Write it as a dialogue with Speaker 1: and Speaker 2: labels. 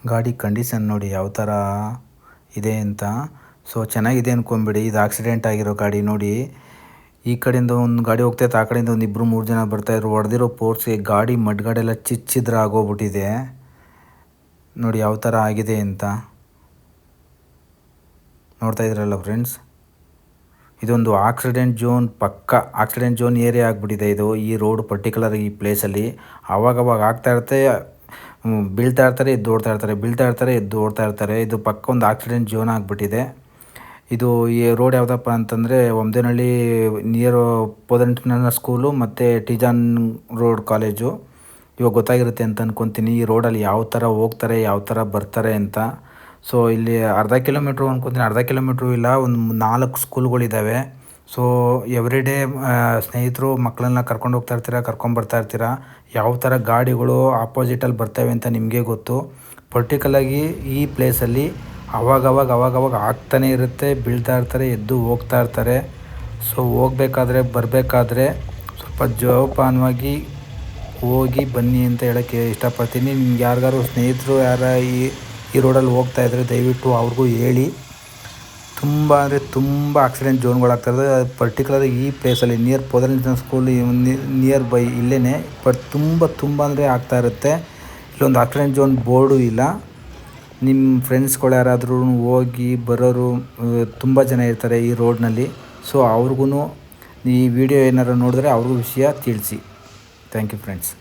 Speaker 1: ಗಾಡಿ ಕಂಡೀಷನ್ ನೋಡಿ ಯಾವ ಥರ ಇದೆ ಅಂತ. ಸೊ ಚೆನ್ನಾಗಿದೆ ಅಂದ್ಕೊಂಬಿಡಿ. ಇದು ಆಕ್ಸಿಡೆಂಟ್ ಆಗಿರೋ ಗಾಡಿ ನೋಡಿ. ಈ ಕಡೆಯಿಂದ ಒಂದು ಗಾಡಿ ಹೋಗ್ತಾಯಿತ್ತು, ಆ ಕಡೆಯಿಂದ ಒಂದು 2-3 ಜನ ಬರ್ತಾಯಿದ್ರು. ಹೊಡೆದಿರೋ ಫೋರ್ಸ್ಗೆ ಗಾಡಿ ಮಡ್ಗಾಡೆಲ್ಲ ಚಿಚ್ಚಿದ್ರ ಆಗೋಗ್ಬಿಟ್ಟಿದೆ ನೋಡಿ ಯಾವ ಥರ ಆಗಿದೆ ಅಂತ. ನೋಡ್ತಾ ಇದ್ರಲ್ಲ ಫ್ರೆಂಡ್ಸ್, ಇದೊಂದು ಆಕ್ಸಿಡೆಂಟ್ ಝೋನ್, ಪಕ್ಕ ಆಕ್ಸಿಡೆಂಟ್ ಝೋನ್ ಏರಿಯಾ ಆಗಿಬಿಟ್ಟಿದೆ ಇದು. ಈ ರೋಡ್ ಪರ್ಟಿಕ್ಯುಲರ್ ಈ ಪ್ಲೇಸಲ್ಲಿ ಆವಾಗವಾಗ ಆಗ್ತಾ ಇರುತ್ತೆ. ಬೀಳ್ತಾ ಇರ್ತಾರೆ, ಎದ್ದು ಓಡ್ತಾ ಇರ್ತಾರೆ, ಬೀಳ್ತಾ ಇರ್ತಾರೆ, ಎದ್ದು ಓಡ್ತಾ ಇರ್ತಾರೆ. ಇದು ಪಕ್ಕ ಒಂದು ಆಕ್ಸಿಡೆಂಟ್ ಝೋನ್ ಆಗಿಬಿಟ್ಟಿದೆ ಇದು. ಈ ರೋಡ್ ಯಾವುದಪ್ಪ ಅಂತಂದರೆ ಒಮ್ದೇನಹಳ್ಳಿ ನಿಯರ್ ಪೋದಂಟನ ಸ್ಕೂಲು ಮತ್ತು ಟಿಜಾನ್ ರೋಡ್ ಕಾಲೇಜು. ಇವಾಗ ಗೊತ್ತಾಗಿರುತ್ತೆ ಅಂತ ಅಂದ್ಕೊತೀನಿ ಈ ರೋಡಲ್ಲಿ ಯಾವ ಥರ ಹೋಗ್ತಾರೆ, ಯಾವ ಥರ ಬರ್ತಾರೆ ಅಂತ. ಸೊ ಇಲ್ಲಿ ಅರ್ಧ ಕಿಲೋಮೀಟ್ರು ಅಂದ್ಕೊತೀನಿ, ಅರ್ಧ ಕಿಲೋಮೀಟ್ರು ಇಲ್ಲ, ಒಂದು 4 ಸ್ಕೂಲ್ಗಳಿದ್ದಾವೆ. ಸೊ ಎವ್ರಿ ಡೇ ಸ್ನೇಹಿತರು ಮಕ್ಕಳನ್ನ ಕರ್ಕೊಂಡು ಹೋಗ್ತಾ ಇರ್ತೀರ, ಕರ್ಕೊಂಬರ್ತಾ ಇರ್ತೀರ. ಯಾವ ಥರ ಗಾಡಿಗಳು ಆಪೋಸಿಟಲ್ಲಿ ಬರ್ತವೆ ಅಂತ ನಿಮಗೆ ಗೊತ್ತು. ಪರ್ಟಿಕ್ಯುಲರಾಗಿ ಈ ಪ್ಲೇಸಲ್ಲಿ ಅವಾಗವಾಗ ಆಗ್ತಾನೆ ಇರುತ್ತೆ, ಬೀಳ್ತಾ ಇರ್ತಾರೆ, ಎದ್ದು ಹೋಗ್ತಾ ಇರ್ತಾರೆ. ಸೊ ಹೋಗ್ಬೇಕಾದ್ರೆ ಬರಬೇಕಾದ್ರೆ ಸ್ವಲ್ಪ ಜೋಪಾನವಾಗಿ ಹೋಗಿ ಬನ್ನಿ ಅಂತ ಹೇಳೋಕ್ಕೆ ಇಷ್ಟಪಡ್ತೀನಿ. ನಿಮ್ಗೆ ಯಾರಿಗಾರು ಸ್ನೇಹಿತರು ಈ ರೋಡಲ್ಲಿ ಹೋಗ್ತಾ ಇದ್ದರೆ ದಯವಿಟ್ಟು ಅವ್ರಿಗೂ ಹೇಳಿ. ತುಂಬ ಅಂದರೆ ತುಂಬ ಆಕ್ಸಿಡೆಂಟ್ ಝೋನ್ಗಳಾಗ್ತಾಯಿದೆ. ಪರ್ಟಿಕ್ಯುಲರ್ ಈ ಪ್ಲೇಸಲ್ಲಿ ನಿಯರ್ ಪೋದಂಟನ ಸ್ಕೂಲ್ ನಿಯರ್ ಬೈ ಇಲ್ಲೇ. ಬಟ್ ತುಂಬ ಅಂದರೆ ಆಗ್ತಾ ಇರುತ್ತೆ. ಇಲ್ಲೊಂದು ಆಕ್ಸಿಡೆಂಟ್ ಝೋನ್ ಬೋರ್ಡು ಇಲ್ಲ. ನಿಮ್ಮ ಫ್ರೆಂಡ್ಸ್ಗಳು ಯಾರಾದರೂ ಹೋಗಿ ಬರೋರು ತುಂಬ ಜನ ಇರ್ತಾರೆ ಈ ರೋಡ್ನಲ್ಲಿ. ಸೊ ಅವ್ರಿಗೂ ಈ ವಿಡಿಯೋ ಏನಾರು ನೋಡಿದ್ರೆ ಅವ್ರಿಗೂ ವಿಷಯ ತಿಳಿಸಿ. Thank you friends.